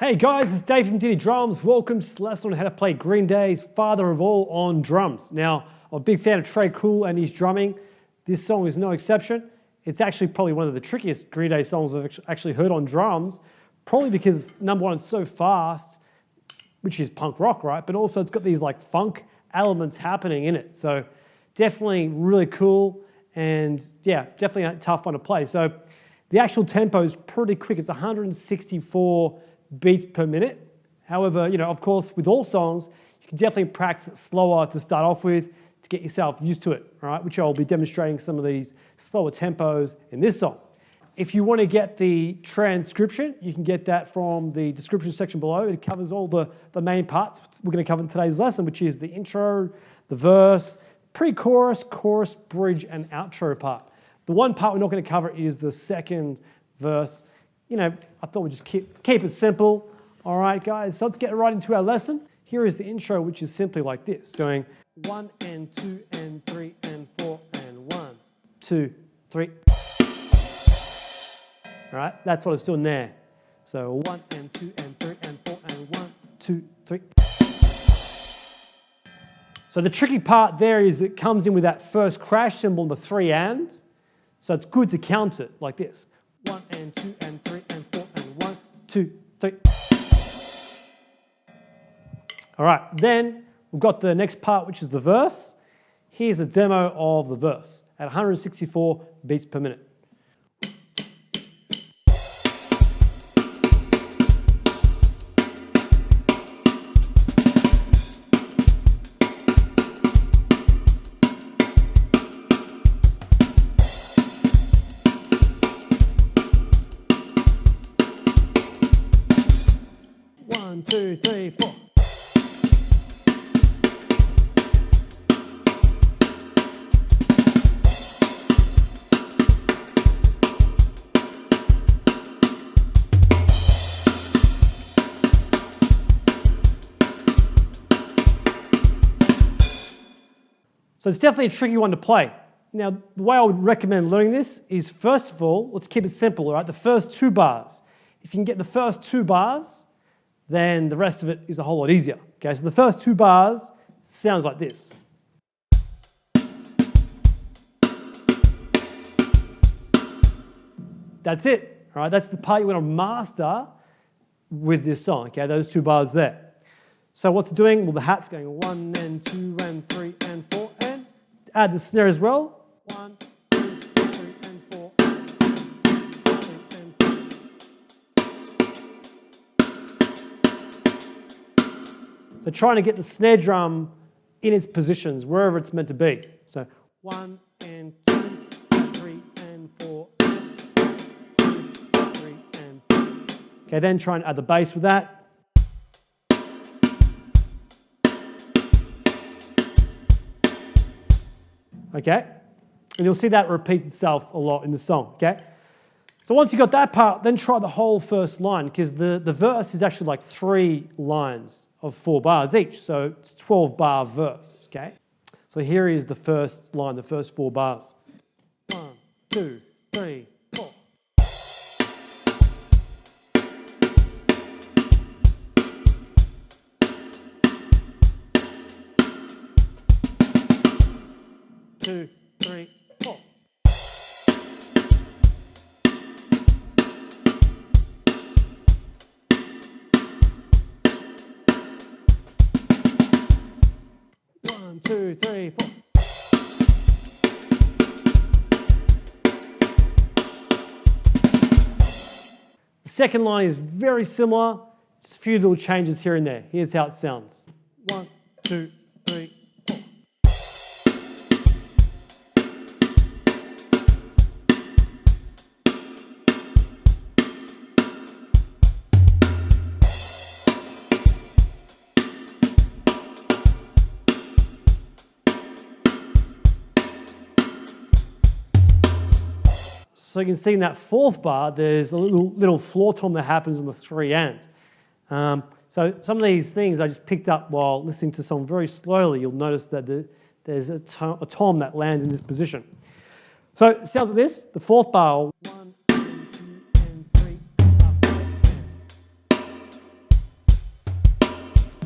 Hey guys, it's Dave from Diddy Drums. Welcome to this lesson on how to play Green Day's Father of All on drums. Now, I'm a big fan of Trey Cool and his drumming. This song is no exception. It's actually probably one of the trickiest Green Day songs I've actually heard on drums, probably because number one, it's so fast, which is punk rock, right? But also it's got these like funk elements happening in it. So definitely really cool and yeah, definitely a tough one to play. So the actual tempo is pretty quick. It's 164 beats per minute. However, of course, with all songs, you can definitely practice it slower to start off with to get yourself used to it, all right? Which I'll be demonstrating some of these slower tempos in this song. If you want to get the transcription, you can get that from the description section below. It covers all the main parts we're going to cover in today's lesson, which is the intro, the verse, pre-chorus, chorus, bridge, and outro part. The one part we're not going to cover is the second verse. I thought we'd just keep it simple. All right, guys, so let's get right into our lesson. Here is the intro, which is simply like this, going 1 and 2 and 3 and 4 and 1, 2, 3. All right, that's what it's doing there. So 1 and 2 and 3 and 4 and 1, 2, 3. So the tricky part there is it comes in with that first crash cymbal, the 3 ands. So it's good to count it like this. 1 and 2 and 3 and 4 and 1, 2, 3. All right, then we've got the next part, which is the verse. Here's a demo of the verse at 164 beats per minute. One, two, three, four. So it's definitely a tricky one to play. Now, the way I would recommend learning this is, first of all, let's keep it simple, all right? The first 2 bars. If you can get the first 2 bars, then the rest of it is a whole lot easier. Okay, so the first 2 bars sounds like this. That's it, all right? That's the part you want to master with this song, okay? Those 2 bars there. So what's it doing? Well, the hat's going 1 and 2 and 3 and 4 and add the snare as well. 1, 2, 3 and 4. 3 and 4. So trying to get the snare drum in its positions, wherever it's meant to be. So 1 and 2 and 3 and 4 and 2, 3 and 4. Okay, then try and add the bass with that. Okay, and you'll see that repeats itself a lot in the song, okay? So once you got that part, then try the whole first line, because the verse is actually like 3 lines of 4 bars each, so it's a 12-bar verse, okay? So here is the first line, the first 4 bars. 1, 2, 3, 4. Two, 3, 4. One, 2, 3, 4. The second line is very similar, just a few little changes here and there. Here's how it sounds. 1, 2, 3. So you can see in that 4th bar, there's a little floor tom that happens on the 3 and. So some of these things I just picked up while listening to the song very slowly. You'll notice that there's a tom that lands in this position. So it sounds like this, the 4th bar. 1, 2, and 3, and 4, and.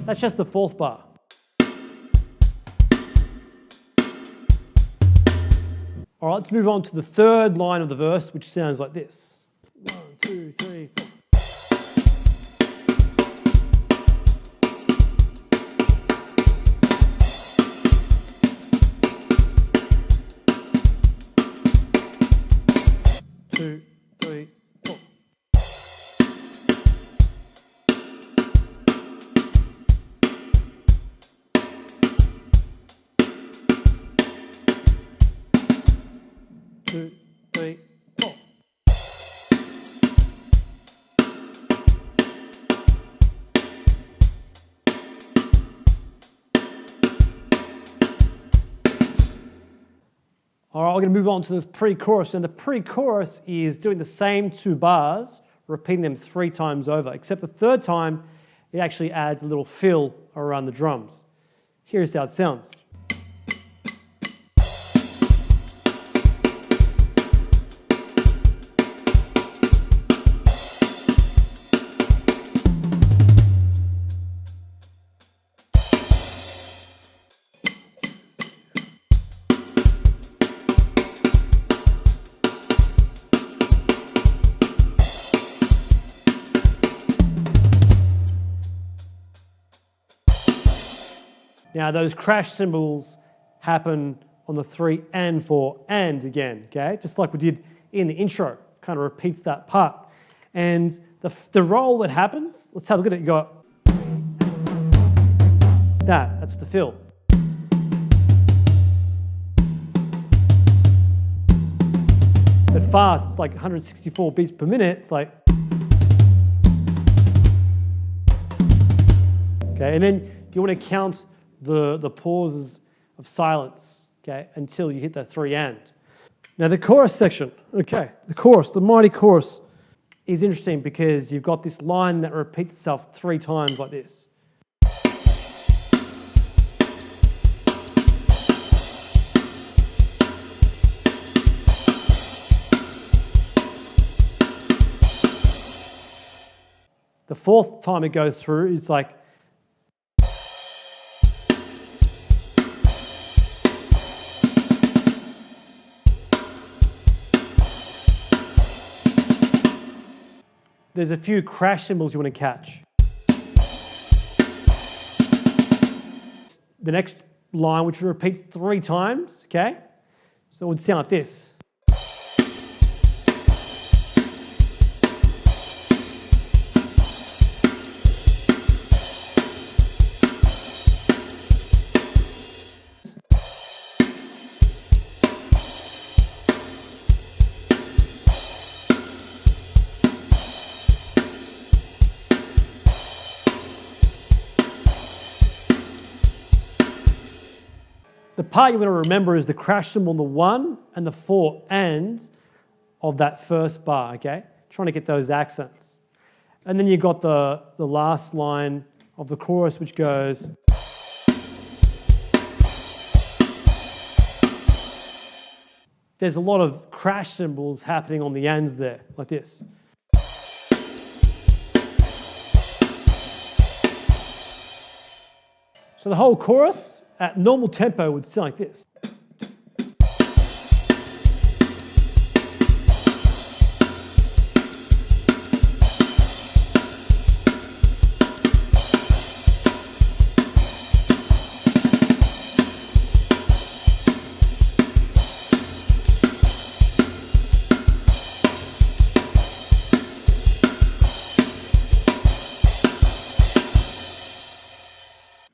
That's just the fourth bar. All right, let's move on to the third line of the verse, which sounds like this. 1, 2, 3, 4. 2, 3, 4. Two, three, four. All right, we're going to move on to this pre-chorus, and the pre-chorus is doing the same 2 bars, repeating them 3 times over, except the third time it actually adds a little fill around the drums. Here's how it sounds. Now those crash cymbals happen on the 3 and 4 and again, okay? Just like we did in the intro, kind of repeats that part. And the roll that happens, let's have a look at it. You got that's the fill. But fast, it's like 164 beats per minute. It's like, okay, and then you want to count the pauses of silence, okay, until you hit the 3 and. Now the chorus section, okay, the mighty chorus is interesting because you've got this line that repeats itself 3 times like this. The fourth time it goes through is like, there's a few crash cymbals you want to catch. The next line, which repeats 3 times, okay? So it would sound like this. The part you want to remember is the crash cymbal on the 1 and the 4 and of that first bar, okay? Trying to get those accents. And then you've got the last line of the chorus, which goes, there's a lot of crash cymbals happening on the ends there, like this. So the whole chorus at normal tempo would sound like this.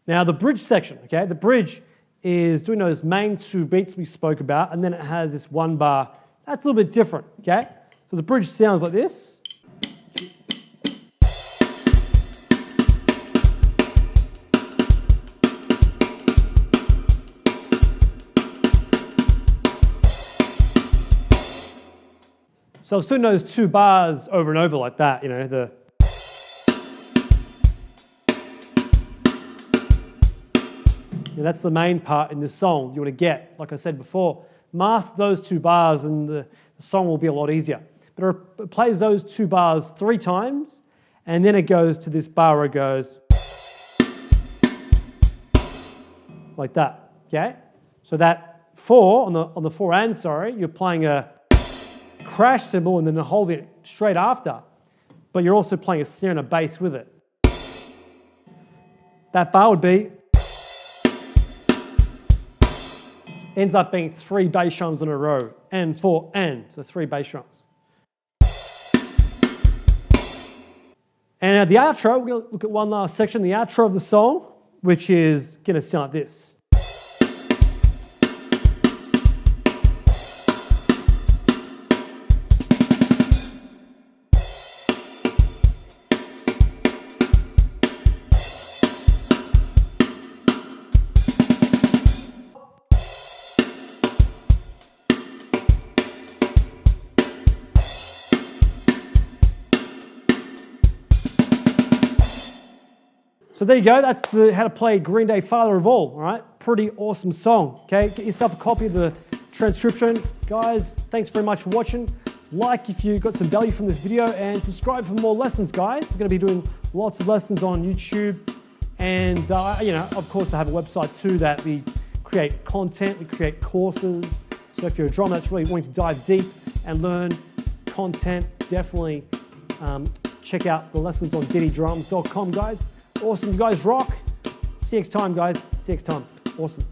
Now the bridge section, okay? The bridge is doing those main 2 beats we spoke about, and then it has this 1 bar. That's a little bit different, okay? So the bridge sounds like this. So I was doing those 2 bars over and over like that, you know, that's the main part in this song you want to get. Like I said before, master those 2 bars and the song will be a lot easier. But it plays those 2 bars 3 times, and then it goes to this bar where it goes. like that, okay? So that 4, on the 4 and, sorry, you're playing a crash cymbal and then holding it straight after, but you're also playing a snare and a bass with it. That bar would be, ends up being 3 bass drums in a row, and 4 and, so 3 bass drums. And now the outro, we're going to look at one last section, the outro of the song, which is going to sound like this. So there you go, that's how to play Green Day Father of All, all right? Pretty awesome song, okay? Get yourself a copy of the transcription. Guys, thanks very much for watching. Like if you got some value from this video, and subscribe for more lessons, guys. We're gonna be doing lots of lessons on YouTube. And, you know, of course I have a website too that we create content, we create courses. So if you're a drummer that's really wanting to dive deep and learn content, definitely check out the lessons on diddydrums.com, guys. Awesome, you guys rock. See you next time, guys. See you next time. Awesome.